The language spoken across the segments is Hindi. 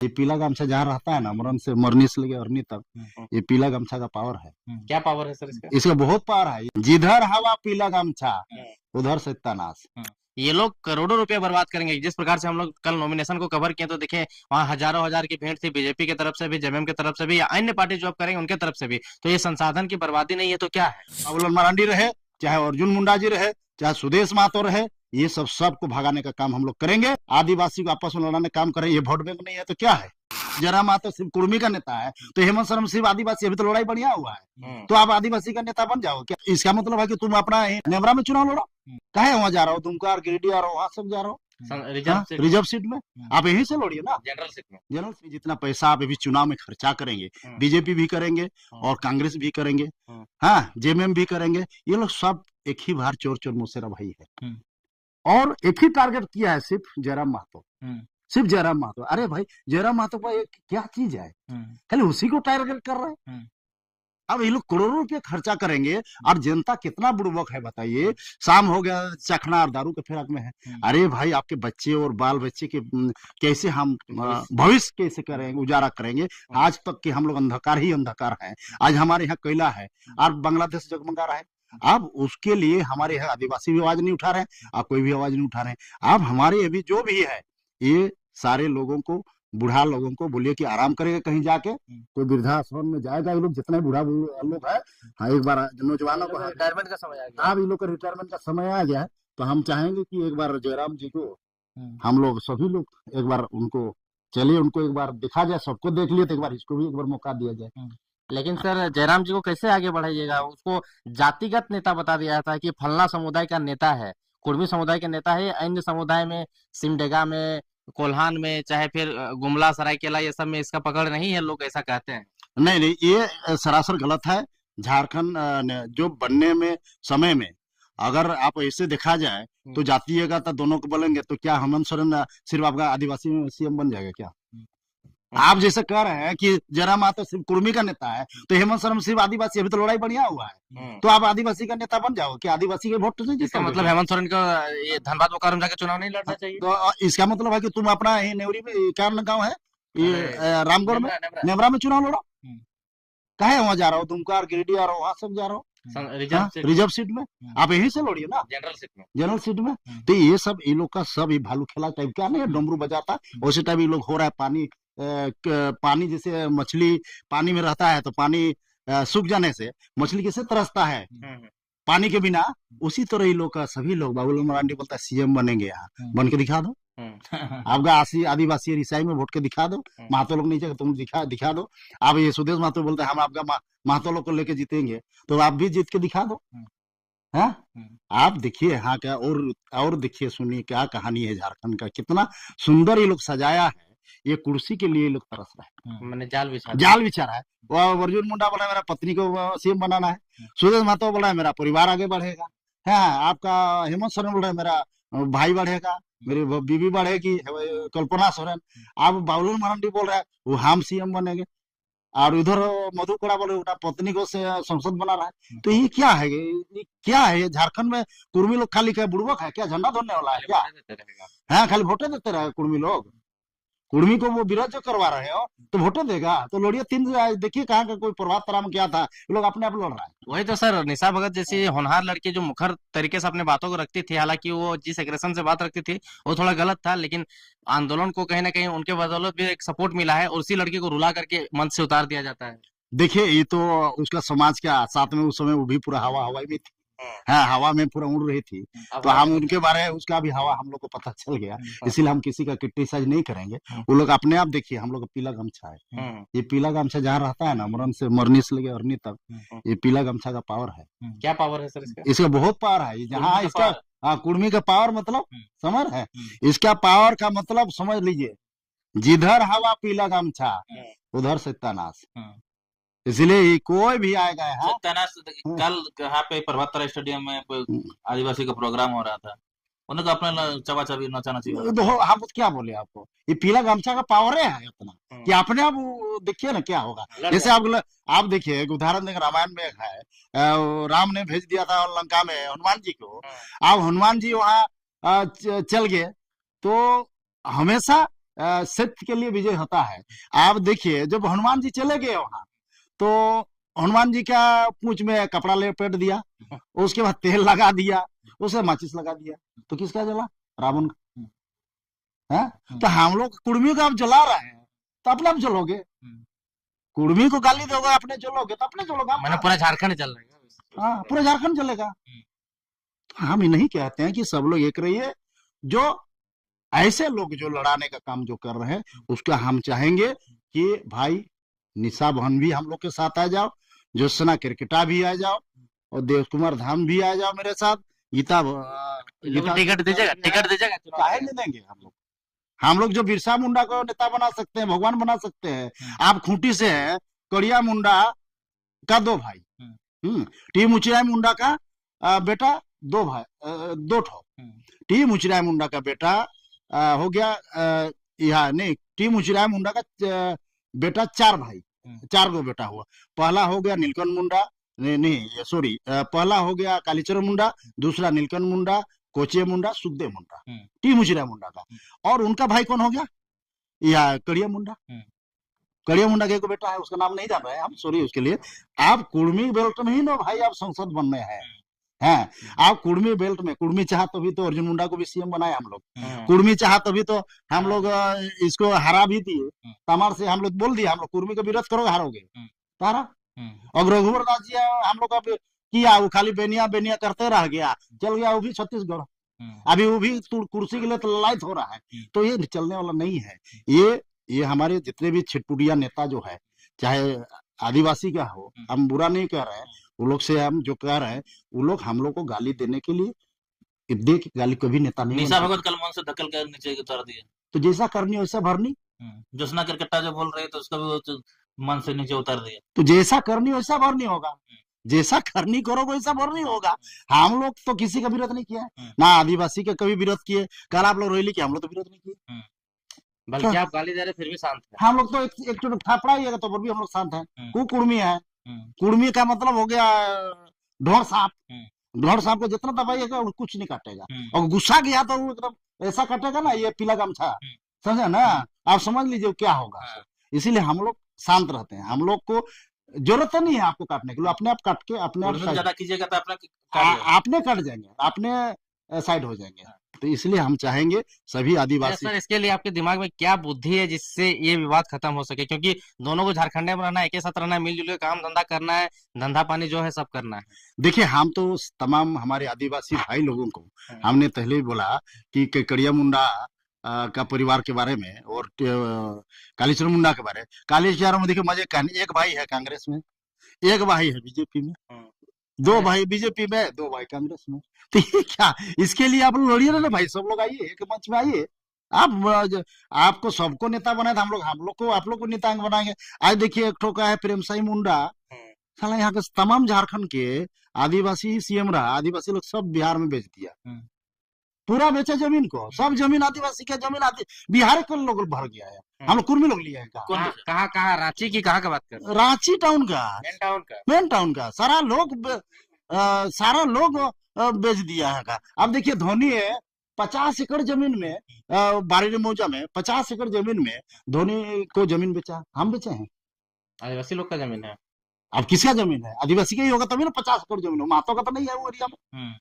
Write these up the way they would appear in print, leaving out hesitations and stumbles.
ये पीला गमछा जहाँ रहता है ना, मरण से मरनी से लेके अरनी तक, ये पीला गमछा का पावर है। क्या पावर है सर इसका? इसका बहुत पावर है। जिधर हवा पीला गमछा, उधर से तनास। ये लोग करोड़ों रुपए बर्बाद करेंगे। जिस प्रकार से हम लोग कल नॉमिनेशन को कवर किए तो देखे वहां हजारों हजार की भीड़ थी, बीजेपी की तरफ से भी, जेएमएम की तरफ से भी, या अन्य पार्टी जो अब करेंगे उनके तरफ से भी। तो ये संसाधन की बर्बादी नहीं है तो क्या है? बाबूलाल मरांडी रहे, चाहे अर्जुन मुंडा जी रहे, चाहे सुदेश महतो रहे, ये सब सबको भगाने का काम हम लोग करेंगे। आदिवासी को आपस में लड़ाने का काम करेंगे। ये वोट बैंक नहीं है तो क्या है? जयराम महतो सिर्फ कुर्मी का नेता है, तो हेमंत सोरेन सिर्फ आदिवासी। अभी तो लड़ाई बढ़िया हुआ है, तो आप आदिवासी का नेता बन जाओ क्या? इसका मतलब है कि तुम अपना नेमरा में चुनाव लड़ो। कहे वहां जा रहा हो, दुमका गिरिडीह और वहां सब जा रहा हो, रिजर्व सीट में आप यहीं से लड़िए ना। जनरल सीट में, जनरल सीट जितना पैसा आप अभी चुनाव में खर्चा करेंगे, बीजेपी भी करेंगे और कांग्रेस भी करेंगे, हाँ जेएमएम भी करेंगे। ये लोग सब एक ही बार चोर चोर मुसेरा भाई है, और एक ही टारगेट किया है, सिर्फ जयराम महतो, सिर्फ जयराम महतो। अरे भाई, जयराम महतो का एक क्या चीज है, खाली उसी को टारगेट कर रहे हैं। अब ये लोग करोड़ों रुपए खर्चा करेंगे और जनता कितना बुड़बक है बताइए। शाम हो गया, चखना और दारू के फिराक में है। अरे भाई, आपके बच्चे और बाल बच्चे के कैसे हम भविष्य कैसे करेंगे, उजारा करेंगे? आज तक के हम लोग अंधकार ही अंधकार है। आज हमारे यहाँ कोयला है और बांग्लादेश जगमगा रहा है। अब उसके लिए हमारे यहाँ आदिवासी भी आवाज नहीं उठा रहे हैं, आप कोई भी आवाज नहीं उठा रहे हैं। अब हमारे अभी जो भी है, ये सारे लोगों को, बूढ़ा लोगों को बोलिए कि आराम करेगा, कहीं जाके कोई वृद्धाश्रम में जाएगा। ये लोग जितने बूढ़ा लोग है, हाँ एक बार नौजवानों को रिटायरमेंट का समय आ गया। अब इन लोग का रिटायरमेंट का समय आ गया है, तो हम चाहेंगे कि एक बार जयराम जी को हम लोग सभी लोग एक बार उनको चलिए, उनको एक बार दिखा जाए। सबको देख लिए तो एक बार इसको भी एक बार मौका दिया जाए। लेकिन सर, जयराम जी को कैसे आगे बढ़ाइएगा? उसको जातिगत नेता बता दिया था कि फलना समुदाय का नेता है, कुर्मी समुदाय के नेता है। अन्य समुदाय में, सिमडेगा में, कोल्हान में, चाहे फिर गुमला, सरायकेला, ये सब में इसका पकड़ नहीं है, लोग ऐसा कहते हैं। नहीं नहीं, ये सरासर गलत है। झारखंड जो बनने में समय में अगर आप ऐसे देखा जाए तो जातीय का दोनों को बोलेंगे, तो क्या हेमंत सोरेन सिर्फ आपका आदिवासी में सीएम बन जाएगा क्या? आप जैसे कह रहे हैं कि जयराम महतो सिर्फ कुर्मी का नेता है, तो हेमंत सोरेन सिर्फ आदिवासी। अभी तो लड़ाई बढ़िया हुआ है, तो आप आदिवासी का नेता बन जाओ कि आदिवासी के वोट नहीं जीते? मतलब हेमंत सोरेन को ये धनबाद बोकारो में जाके चुनाव नहीं लड़ना चाहिए? तो इसका मतलब है कि तुम अपना नेवरी में क्या गाँव है, ये रामगढ़ में, नेमरा में चुनाव लड़ो। कहे वहां जा रहा हो, दुमका गिरिडीह और वहां सब जा रहा हो, रिजर्व सीट में आप यहीं से लड़िए ना, जनरल सीट में, जनरल सीट में। तो ये सब ये लोग का सब ये भालू खेला टाइप क्या नहीं है, डमरू बजाता वैसे टाइप ये लोग हो रहा है। पानी जैसे मछली पानी में रहता है, तो पानी सूख जाने से मछली कैसे तरसता है पानी के बिना, उसी तरह ये लोग का सभी लोग। बाबूलाल मरांडी बोलता है सीएम बनेंगे, यहाँ बन के दिखा दो। आपका आदिवासी रिसाई में वोट के दिखा दो। महतो लोग नहीं चाहिए, तुम दिखा दो। आप ये सुदेश महतो बोलते हैं हम आपका महतो लोग को लेके जीतेंगे, तो आप भी जीत के दिखा दो। हाँ, आप देखिए यहाँ का, और देखिए, सुनिए क्या कहानी है झारखंड का, कितना सुंदर ये लोग सजाया है। ये कुर्सी के लिए ये लोग तरस रहे हैं, मैंने जाल बिछा रहा है। वो अर्जुन मुंडा बोला मेरा पत्नी को सीएम बनाना है, सुदेश महतो बोला है मेरा परिवार आगे बढ़ेगा, है आपका हेमंत सोरेन बोल रहा है मेरा भाई बढ़ेगा, मेरी बीवी बढ़ेगी, कल्पना सोरेन। आप बाबूलाल मरांडी बोल रहा है वो हम सीएम बनेंगे, और इधर मधु कोड़ा बोले उनका पत्नी को से संसद बना रहा है। तो ये क्या है, ये क्या है? ये झारखंड में कुर्मी लोग खाली क्या बुड़बक है क्या? झंडा धोने वाला है क्या? हाँ, खाली वोटे देते रहे कुर्मी लोग। कुर्मी को वो विरोध जो करवा रहे हो तो वोटे देगा, तो लड़िए। देखिए कहाँ का कोई प्रभात तराम क्या था, लोग अपने आप लड़ रहा है। वही तो सर, निशा भगत जैसी होनहार लड़की जो मुखर तरीके से अपने बातों को रखती थी, हालांकि वो जिस एग्रेशन से बात रखती थी वो थोड़ा गलत था, लेकिन आंदोलन को कहीं ना कहीं उनके बदौलत भी एक सपोर्ट मिला है, और उसी लड़की को रुला करके मंच से उतार दिया जाता है। देखिए, ये तो उसका समाज का साथ में उस समय वो भी पूरा हवाई में थी। हाँ, हवा में पूरा उड़ रही थी, तो हम उनके बारे में उसका भी हवा हम लोग को पता चल गया, इसीलिए हम किसी का क्रिटिसाइज नहीं करेंगे। वो लोग अपने आप देखिए, हम लोग का पीला गमछा है। ये पीला गमछा जहाँ रहता है ना, मरण से मरनी से लेके अरनी तक, ये पीला गमछा का पावर है। क्या पावर है सर इसका? इसका बहुत पावर है। जहाँ इसका कुर्मी का पावर मतलब समझ है, इसका पावर का मतलब समझ लीजिए, जिधर हवा पीला गमछा, उधर से तनास। इसलिए कोई भी आएगा यहाँ। कल यहाँ पे प्रभात स्टेडियम में कोई आदिवासी का प्रोग्राम हो रहा था, उन्हें अपने चबा चबी नचाना चाहिए। तो हम क्या बोले आपको, ये पीला गमछा का पावर है इतना कि अपने आप देखिए ना क्या होगा। जैसे आप देखिए, एक उदाहरण देंगे, रामायण में एक है, राम ने भेज दिया था लंका में हनुमान जी को। अब हनुमान जी वहां चल गए, तो हमेशा सत्य के लिए विजय होता है। आप देखिए जब हनुमान जी चले गए वहां, तो हनुमान जी का पूंछ में कपड़ा लपेट दिया, उसके बाद तेल लगा दिया, उसे माचिस लगा दिया, तो किसका जला? रावण का। है तो हम लोग कुर्मी को आप जला रहे हैं, तो अपने आप जलोगे। कुर्मी को गाली दोगे, अपने जलोगे तो अपने जलोगे। मैंने पूरा झारखंड चल रहा है। हाँ, पूरा झारखंड जलेगा। तो हम नहीं कहते हैं कि सब लोग एक रहिए, जो ऐसे लोग जो लड़ाने का काम जो कर रहे हैं, उसका हम चाहेंगे कि भाई निशा बहन भी हम लोग के साथ आ जाओ, ज्योत्सना क्रिकेटा भी आ जाओ, और देव कुमार धाम भी आ जाओ मेरे साथ। गीता टिकट दीजिएगा, टिकट दीजिएगा। काहे नहीं देंगे हम लोग जो बिरसा मुंडा को नेता बना सकते हैं, भगवान बना सकते हैं। आप खूंटी से है, कड़िया मुंडा का 2 भाई, टी मुचिराय मुंडा का बेटा 2 भाई, 2 ठो। टी मुचिराय मुंडा का बेटा हो गया, यहाँ नहीं, टी मुचिराय मुंडा का बेटा 4 भाई, 4 गो बेटा हुआ। पहला हो गया नीलकंठ मुंडा, नहीं सॉरी, पहला हो गया कालीचरण मुंडा, दूसरा नीलकंठ मुंडा, कोचे मुंडा, सुखदेव मुंडा, टी मुचिराय मुंडा का। और उनका भाई कौन हो गया? या कड़िया मुंडा। कड़िया मुंडा के को बेटा है, उसका नाम नहीं जान रहे हैं हम, सॉरी उसके लिए। आप कुर्मी बेल्ट में ही ना भाई आप संसद बनने हैं। आप कुर्मी बेल्ट में, कुर्मी चाह तभी तो अर्जुन मुंडा को भी सीएम बनाया हम लोग। कुर्मी चाह तभी तो हम लोग इसको हरा भी दिए, तमार से हम लोग बोल दिया, हम लोग कुर्मी का विरोध करोगे हारोगे, तारा। और रघुवर दास जी हम लोग अब किया, वो खाली बेनिया बेनिया करते रह गया, चल गया वो भी छत्तीसगढ़। अभी वो भी कुर्सी के लिए तो लड़ाई हो रहा है। तो ये चलने वाला नहीं है। ये हमारे जितने भी छिटपुटिया नेता जो है, चाहे आदिवासी का हो, हम बुरा नहीं कह रहे हैं, वो लोग से हम जो कह रहे हैं, वो लोग हम लोग को गाली देने के लिए दे के गाली कभी नेता नहीं। निशा भगत कल मन से धक्कल कर नीचे उतार दिया, तो जैसा करनी वैसा भरनी। ज्योत्सना क्रिकेटा जो बोल रहे तो उसका भी मन से नीचे उतार दिया। तो जैसा करनी वैसा भरनी होगा, जैसा करनी करोगे वैसा भरनी होगा। हम लोग तो किसी का विरोध नहीं किया, ना आदिवासी का कभी विरोध किए। कल आप लोग रोहिली के, हम लोग तो विरोध नहीं किए, बल्कि आप गाली दे रहे फिर भी शांत है। हम लोग तो एक थापड़ा ही है, तो फिर भी हम लोग शांत हैं। कुर्मी है, कुर्मी का मतलब हो गया ढोर सांप। ढोर सांप को जितना दबाइएगा कुछ नहीं काटेगा, और गुस्सा गया तो वो एकदम ऐसा काटेगा ना, ये पीला गमछा, समझे ना। आप समझ लीजिए क्या होगा। इसीलिए हम लोग शांत रहते हैं। हम लोग को जरूरत नहीं है आपको काटने के लिए, अपने आप काट के अपने आप ज्यादा कीजिएगा तो अपने कट जाएंगे, अपने साइड हो जाएंगे। तो इसलिए हम चाहेंगे सभी आदिवासी। सर इसके लिए आपके दिमाग में क्या बुद्धि है जिससे ये विवाद खत्म हो सके? क्योंकि दोनों को झारखंड में रहना है, एक साथ रहना है, मिलजुल के काम धंधा करना है, धंधा पानी जो है सब करना है। देखिए हम तो तमाम हमारे आदिवासी भाई लोगों को हमने पहले ही बोला कि कड़िया मुंडा का परिवार के बारे में और कालीचरण मुंडा के बारे में। कालीचरण में देखिए मजे कहानी, एक भाई है कांग्रेस में, एक भाई है बीजेपी में, 2 भाई बीजेपी में, 2 भाई कांग्रेस में। तो ये क्या, इसके लिए आप लोग लड़िए ना भाई, सब लोग आइए एक मंच में आइए। आपको सबको नेता बनाए, हम लोग को आप लोग को नेता बनाएंगे। आज देखिए एक ठोका है प्रेम साई मुंडा, साला यहाँ के तमाम झारखंड के आदिवासी सीएम रहा, आदिवासी लोग सब बिहार में बेच दिया, पूरा बेचा जमीन को, सब जमीन आदिवासी का जमीन बिहार के लोग भर गया है। हम लोग कुर्मी लोग लिए हैं। कहाँ रांची की कहाँ का बात कर? रांची टाउन का, मेन टाउन का सारा लोग बेच दिया है। अब देखिए धोनी है 50 एकड़ जमीन में, बारी मौजा में 50 एकड़ जमीन में धोनी को जमीन बेचा, हम बेचे हैं। आदिवासी लोग का जमीन है। अब किसका जमीन है? आदिवासी का ही होगा तभी ना 50 एकड़ जमीन हो, महतो का तो नहीं है वो एरिया में।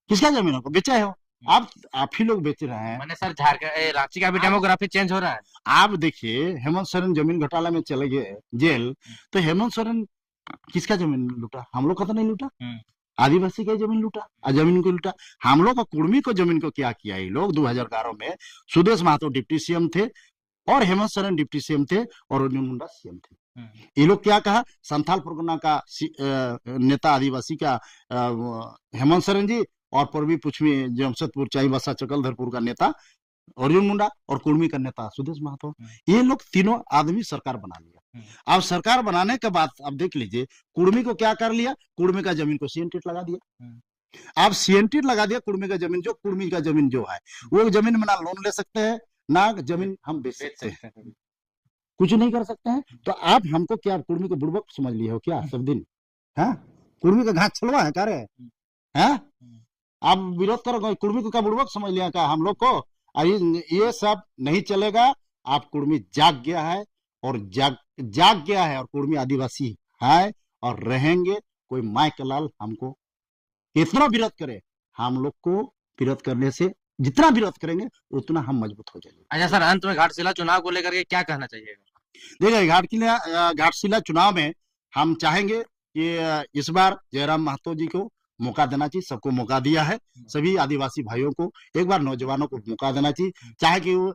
किसका जमीन हो बेचा है? आप ही लोग बेच रहे हैं। मैंने सर झारखंड रांची का भी डेमोग्राफी चेंज हो रहा है। आप देखिए हेमंत सोरेन जमीन घोटाला में चले गए जेल, तो हेमंत सोरेन किसका जमीन लूटा? हम लोग का तो नहीं लूटा, आदिवासी का जमीन लूटा, जमीन को लूटा। हम लोग का कुर्मी को जमीन को क्या किया ये लोग? 2011 में सुदेश महतो डिप्टी सीएम थे और हेमंत सोरेन डिप्टी सीएम थे और अर्जुन मुंडा सीएम थे। ये लोग क्या कहा, संथाल परगना का नेता आदिवासी का हेमंत सोरेन जी, और पूर्वी पश्चिमी जमशेदपुर चाईबासा चकलधरपुर का नेता अर्जुन मुंडा और कुर्मी का नेता सुदेश महतो, ये लोग तीनों आदमी सरकार बना लिया। अब सरकार बनाने के बाद अब देख लीजिए कुर्मी को क्या कर लिया, कुर्मी का जमीन को सीएनटेट लगा दिया। अब सीएनटेट लगा दिया, कुर्मी का जमीन जो है वो जमीन में ना लोन ले सकते हैं ना जमीन हम बेच सकते हैं, कुछ नहीं कर सकते हैं। तो आप हमको क्या कुर्मी को बुड़बक समझ लिए हो क्या सब दिन? है कुर्मी का घास छलवा है क्या रे? है आप विरोध करो, कुर्मी को क्या बुड़बक समझ लिया क्या हम लोग को? ये सब नहीं चलेगा। आप कुर्मी जाग गया है और जाग गया है, और कुर्मी आदिवासी है और रहेंगे। कोई माय कलाल हमको कितना विरोध करे, हम लोग को विरोध करने से जितना विरोध करेंगे उतना हम मजबूत हो जाएंगे। अच्छा सर, अंत में घाटशिला चुनाव को लेकर के क्या कहना चाहिएगा? देखिए, घाटशिला चुनाव में हम चाहेंगे कि इस बार जयराम महतो जी को मौका देना चाहिए। सबको मौका दिया है, सभी आदिवासी भाइयों को एक बार, नौजवानों को मौका देना चाहिए। चाहे कि वो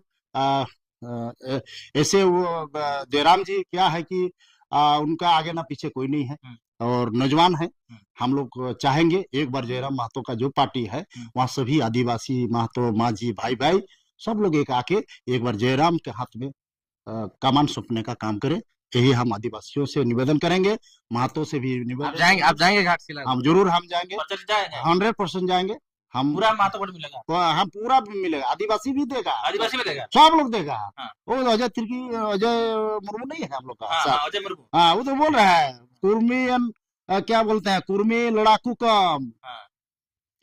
ऐसे वो जयराम जी क्या है कि उनका आगे ना पीछे कोई नहीं है और नौजवान है। हम लोग चाहेंगे एक बार जयराम महतो का जो पार्टी है वहाँ सभी आदिवासी महतो, माझी, भाई भाई सब लोग एक आके एक बार जयराम के हाथ में कमान सौंपने का काम करे। यही हम आदिवासियों से निवेदन करेंगे, महतो से भी निवेदन। आप जाएंगे घाटशिला? हम जरूर हम जाएंगे, 100% जाएंगे। हम पूरा महतो वोट मिलेगा? हम पूरा मिलेगा, आदिवासी भी देगा, आदिवासी भी देगा, सब लोग देगा। हाँ। वो अजय तिर्की, अजय मुर्मू नहीं है हम लोग का? अजय मुर्मू, हाँ, वो तो बोल रहा है कुर्मी क्या बोलते हैं, कुर्मी लड़ाकू कम।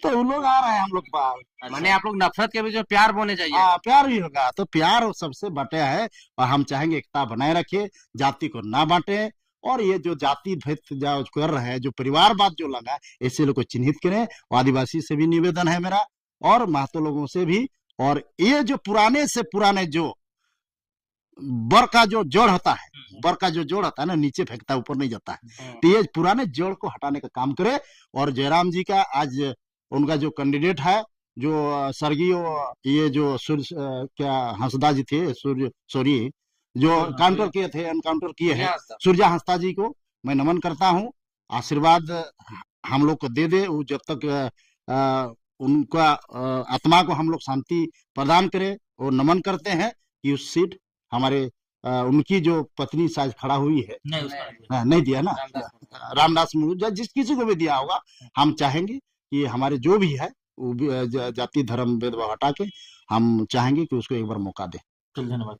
तो वो लोग आ रहे हैं हम लोग पास। माने आप लोग नफरत के बीच में प्यार बोने चाहिए। हाँ, प्यार भी होगा, तो प्यार सबसे बटे है। और हम चाहेंगे एकता बनाए रखे, जाति को ना बांटे। और ये जो जाति भेद जो कर रहे हैं, जो परिवारवाद जो लगा है, ऐसे लोग को चिन्हित करें। आदिवासी से भी निवेदन है मेरा, और महतो लोगों से भी। और ये जो पुराने से पुराने जो बर का जो जोड़ होता है, बर का जो जोड़ होता है ना, नीचे फेंकता है, ऊपर नहीं जाता है। तो ये पुराने जोड़ को हटाने का काम करे। और जयराम जी का आज उनका जो कैंडिडेट है, जो स्वर्गीय ये जो क्या हंसदा जी थे, सॉरी जो काउंटर किए थे, एनकाउंटर किए हैं, सूर्या हंसदा जी को मैं नमन करता हूँ। आशीर्वाद हम लोग को दे वो, जब तक उनका आत्मा को हम लोग शांति प्रदान करें। और नमन करते हैं कि उस सीट हमारे उनकी जो पत्नी साज खड़ा हुई है, नहीं दिया ना, रामदास मुर्मू, जिस किसी को भी दिया होगा। हम चाहेंगे कि हमारे जो भी है वो जाति धर्म भेदभाव हटा के हम चाहेंगे कि उसको एक बार मौका दे। धन्यवाद।